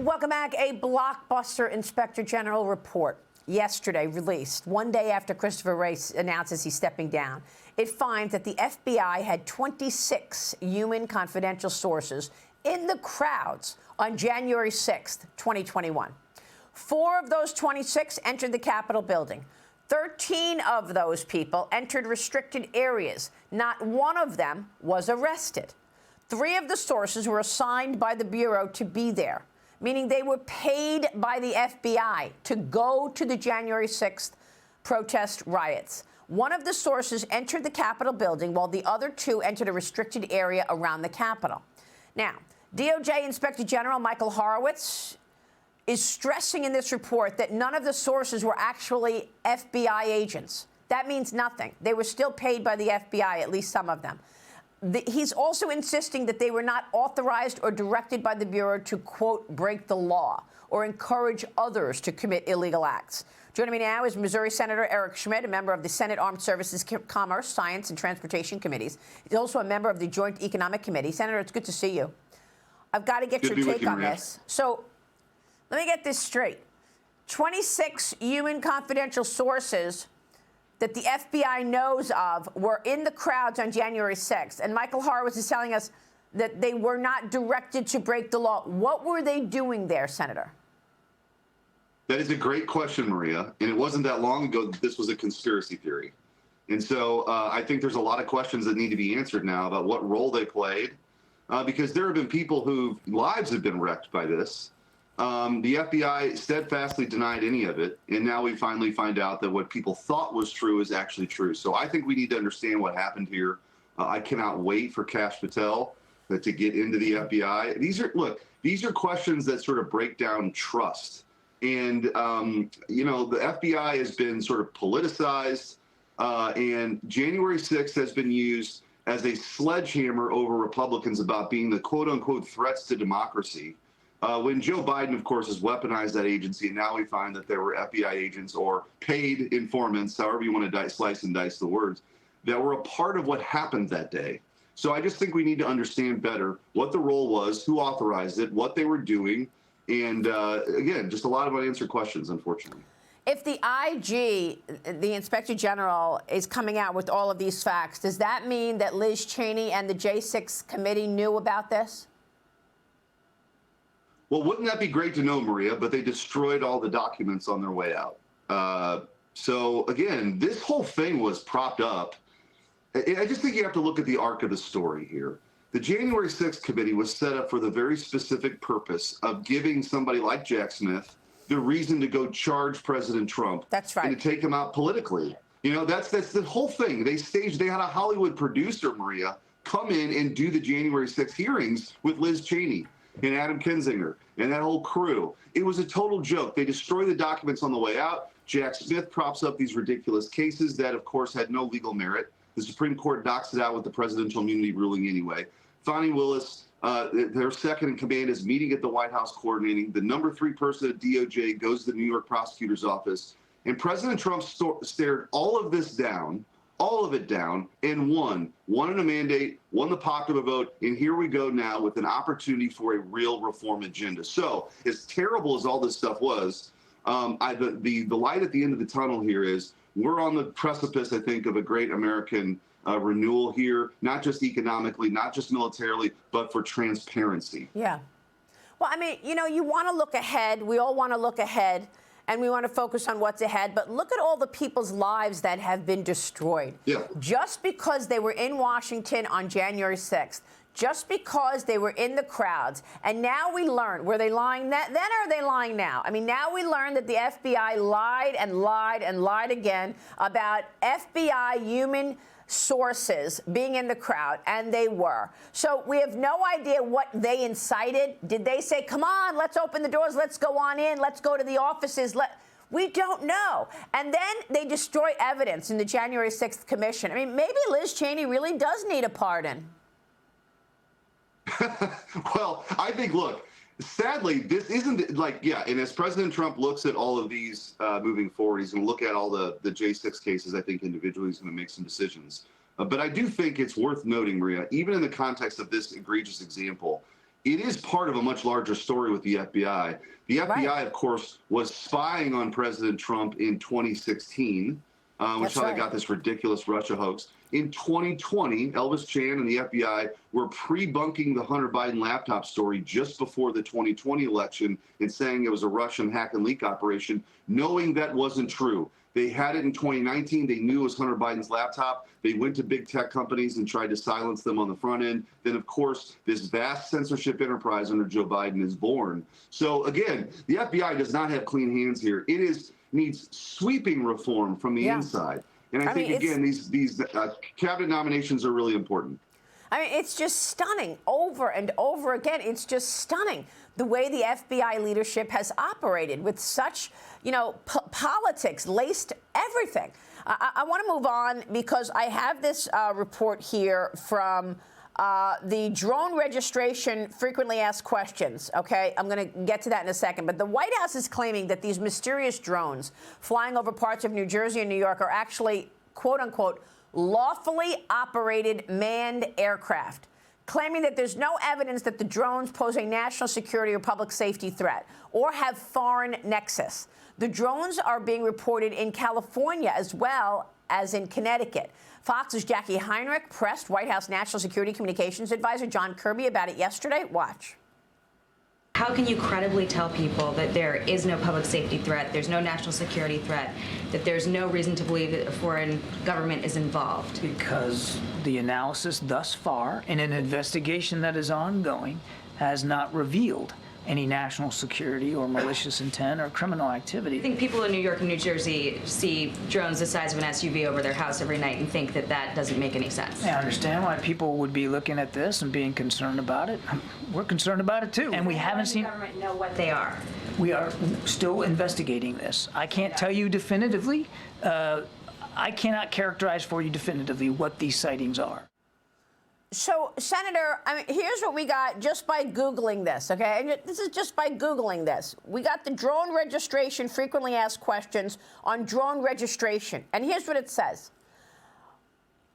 Welcome back. A blockbuster Inspector General report yesterday released, one day after Christopher Wray announces he's stepping down. It finds that the FBI had 26 human confidential sources in the crowds on January 6th, 2021. 4 of those 26 entered the Capitol building. 13 of those people entered restricted areas. Not one of them was arrested. 3 of the sources were assigned by the Bureau to be there, meaning they were paid by the FBI to go to the January 6th protest riots. One of the sources entered the Capitol building while the other 2 entered a restricted area around the Capitol. Now, DOJ Inspector General Michael Horowitz is stressing in this report that none of the sources were actually FBI agents. That means nothing. They were still paid by the FBI, at least some of them. He's also insisting that they were not authorized or directed by the Bureau to, quote, break the law or encourage others to commit illegal acts. Joining me now is Missouri Senator Eric Schmitt, a member of the Senate Armed Services, Commerce, Science, and Transportation Committees. He's also a member of the Joint Economic Committee. Senator, it's good to see you. I've got to get your take on this. So let me get this straight. 26 human confidential sources that the FBI knows of were in the crowds on January 6th. And Michael Horowitz is telling us that they were not directed to break the law. What were they doing there, Senator? That is a great question, Maria. And it wasn't that long ago that this was a conspiracy theory. And so I think there's a lot of questions that need to be answered now about what role they played, because there have been people whose lives have been wrecked by this. The FBI steadfastly denied any of it, and now we finally find out that what people thought was true is actually true. So I think we need to understand what happened here. I cannot wait for Kash Patel to get into the FBI. These are questions that sort of break down trust. And, you know, the FBI has been sort of politicized, and January 6th has been used as a sledgehammer over Republicans about being the quote-unquote threats to democracy. When Joe Biden, of course, has weaponized that agency, and now we find that there were FBI agents or paid informants, however you want to slice and dice the words, that were a part of what happened that day. So I just think we need to understand better what the role was, who authorized it, what they were doing, and again, just a lot of unanswered questions, unfortunately. If the IG, the Inspector General, is coming out with all of these facts, does that mean that Liz Cheney and the J6 committee knew about this? Well, wouldn't that be great to know, Maria? But they destroyed all the documents on their way out. So, again, this whole thing was propped up. I just think you have to look at the arc of the story here. The January 6th committee was set up for the very specific purpose of giving somebody like Jack Smith the reason to go charge President Trump. That's right. And to take him out politically. You know, that's the whole thing. They had a Hollywood producer, Maria, come in and do the January 6th hearings with Liz Cheney and Adam Kinzinger and that whole crew. It was a total joke. They destroy the documents on the way out. Jack Smith props up these ridiculous cases that, of course, had no legal merit. The Supreme Court knocks it out with the presidential immunity ruling anyway. Fani Willis, their second in command, is meeting at the White House coordinating. The number 3 person at DOJ goes to the New York prosecutor's office. And President Trump stared all of it down, and won in a mandate, won the popular vote, and here we go now with an opportunity for a real reform agenda. So as terrible as all this stuff was, the light at the end of the tunnel here is we're on the precipice, I think, of a great American renewal here, not just economically, not just militarily, but for transparency. Yeah. Well, I mean, you know, you want to look ahead. We all want to look ahead. And we want to focus on what's ahead. But look at all the people's lives that have been destroyed. Yeah. Just because they were in Washington on January 6th, just because they were in the crowds. And now we learn, were they lying then or are they lying now? I mean, now we learn that the FBI lied and lied and lied again about FBI human sources being in the crowd, and they were. So we have no idea what they incited. Did they say, come on, let's open the doors, let's go on in, let's go to the offices? We don't know. And then they destroy evidence in the January 6th commission. I mean, maybe Liz Cheney really does need a pardon. Well, I think, look, sadly, this isn't like, yeah, and as President Trump looks at all of these moving forward, he's going to look at all the J6 cases, I think individually he's going to make some decisions. But I do think it's worth noting, Maria, even in the context of this egregious example, it is part of a much larger story with the FBI. The FBI, of course, was spying on President Trump in 2016, which is how they got this ridiculous Russia hoax. In 2020, Elvis Chan and the FBI were pre-bunking the Hunter Biden laptop story just before the 2020 election and saying it was a Russian hack and leak operation, knowing that wasn't true. They had it in 2019. They knew it was Hunter Biden's laptop. They went to big tech companies and tried to silence them on the front end. Then, of course, this vast censorship enterprise under Joe Biden is born. So, again, the FBI does not have clean hands here. It needs sweeping reform from the inside. And I think, again, these cabinet nominations are really important. I mean, it's just stunning over and over again. It's just stunning the way the FBI leadership has operated with such, politics laced everything. I want to move on because I have this report here from the drone registration frequently asked questions. OK, I'm going to get to that in a second. But the White House is claiming that these mysterious drones flying over parts of New Jersey and New York are actually, quote unquote, lawfully operated manned aircraft, claiming that there's no evidence that the drones pose a national security or public safety threat or have foreign nexus. The drones are being reported in California as well as in Connecticut. Fox's Jackie Heinrich pressed White House National Security Communications Advisor John Kirby about it yesterday. Watch. How can you credibly tell people that there is no public safety threat, there's no national security threat, that there's no reason to believe that a foreign government is involved? Because the analysis thus far, in an investigation that is ongoing, has not revealed any national security or malicious intent or criminal activity. I think people in New York and New Jersey see drones the size of an SUV over their house every night and think that that doesn't make any sense. I understand why people would be looking at this and being concerned about it. We're concerned about it too. And we haven't seen... the government know what they are. We are still investigating this. I can't tell you definitively. I cannot characterize for you definitively what these sightings are. So, Senator, I mean, here's what we got just by Googling this, okay? And this is just by Googling this. We got the drone registration frequently asked questions on drone registration. And here's what it says.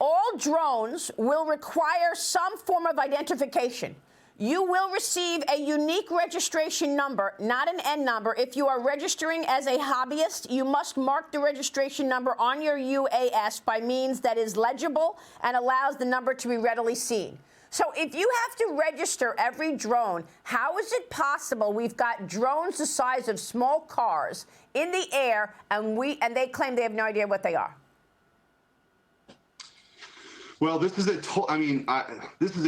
All drones will require some form of identification. You will receive a unique registration number, not an N number. If you are registering as a hobbyist, you must mark the registration number on your UAS by means that is legible and allows the number to be readily seen. So if you have to register every drone, how is it possible we've got drones the size of small cars in the air and they claim they have no idea what they are? Well, this is a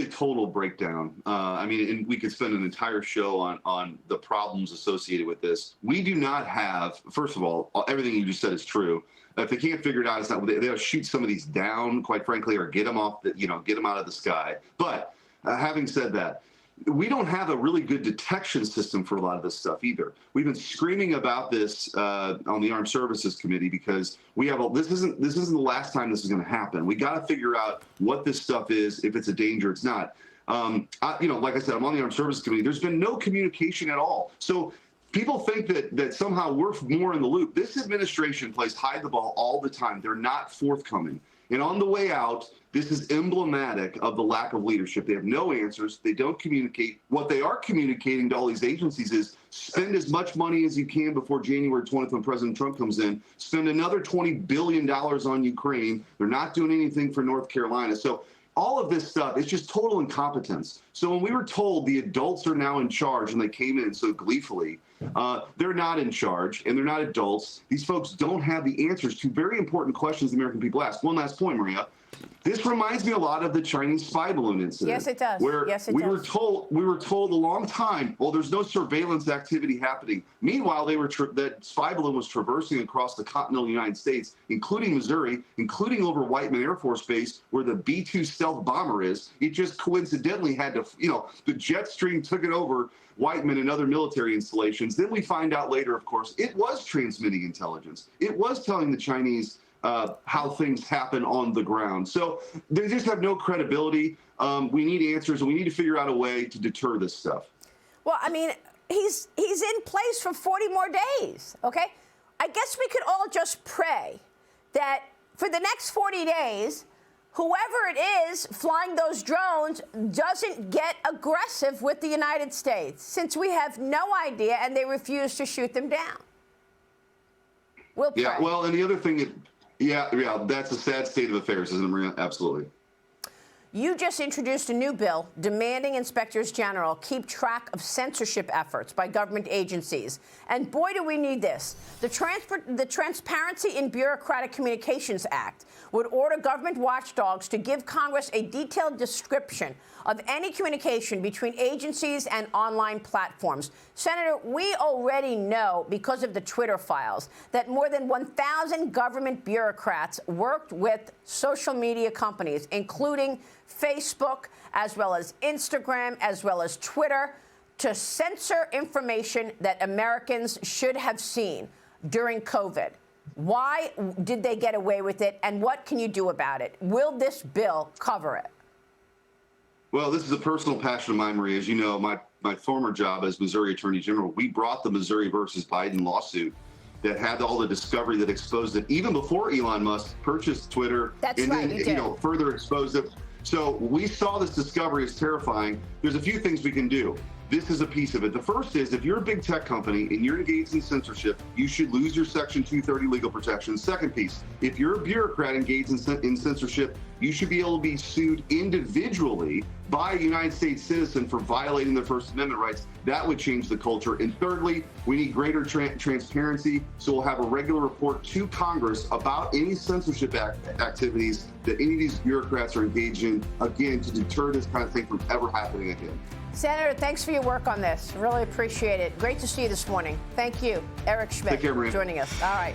total breakdown. And we could spend an entire show on the problems associated with this. We do not have, first of all, everything you just said is true. If they can't figure it out, it's not. They'll shoot some of these down, quite frankly, or get them off, get them out of the sky. But having said that, we don't have a really good detection system for a lot of this stuff either. We've been screaming about this on the Armed Services Committee because this isn't the last time this is going to happen. We got to figure out what this stuff is, if it's a danger, it's not. Like I said, I'm on the Armed Services Committee. There's been no communication at all. So people think that somehow we're more in the loop. This administration plays hide the ball all the time. They're not forthcoming. And on the way out, this is emblematic of the lack of leadership. They have no answers. They don't communicate. What they are communicating to all these agencies is spend as much money as you can before January 20th when President Trump comes in. Spend another $20 billion on Ukraine. They're not doing anything for North Carolina. So all of this stuff is just total incompetence. So when we were told the adults are now in charge and they came in so gleefully, they're not in charge and they're not adults. These folks don't have the answers to very important questions the American people ask. One last point, Maria. This reminds me a lot of the Chinese spy balloon incident. Yes, it does. Where we does. were told a long time, well, there's no surveillance activity happening. Meanwhile, that spy balloon was traversing across the continental United States, including Missouri, including over Whiteman Air Force Base, where the B-2 stealth bomber is. It just coincidentally had to, the jet stream took it over Whiteman and other military installations. Then we find out later, of course, it was transmitting intelligence. It was telling the Chinese how things happen on the ground. So they just have no credibility. We need answers, and we need to figure out a way to deter this stuff. Well, I mean, he's in place for 40 more days, okay? I guess we could all just pray that for the next 40 days, whoever it is flying those drones doesn't get aggressive with the United States, since we have no idea and they refuse to shoot them down. We'll pray. Yeah, well, and the other thing, that's a sad state of affairs, isn't it, Maria? Absolutely. You just introduced a new bill demanding inspectors general keep track of censorship efforts by government agencies. And boy, do we need this. The Transparency in Bureaucratic Communications Act would order government watchdogs to give Congress a detailed description of any communication between agencies and online platforms. Senator, we already know, because of the Twitter files, that more than 1,000 government bureaucrats worked with social media companies, including Facebook, as well as Instagram, as well as Twitter, to censor information that Americans should have seen during COVID. Why did they get away with it, and what can you do about it? Will this bill cover it? Well, this is a personal passion of mine, Maria. As you know, my former job as Missouri Attorney General, we brought the Missouri versus Biden lawsuit that had all the discovery that exposed it even before Elon Musk purchased Twitter. That's and right, then, you did. further exposed it. So we saw this discovery as terrifying. There's a few things we can do. This is a piece of it. The first is, if you're a big tech company and you're engaged in censorship, you should lose your Section 230 legal protection. Second piece, if you're a bureaucrat engaged in censorship, you should be able to be sued individually by a United States citizen for violating their First Amendment rights. That would change the culture. And thirdly, we need greater transparency. So we'll have a regular report to Congress about any censorship activities that any of these bureaucrats are engaged in, again, to deter this kind of thing from ever happening again. Senator, thanks for your work on this. Really appreciate it. Great to see you this morning. Thank you. Eric Schmitt, Take care, Maria. joining us. All right.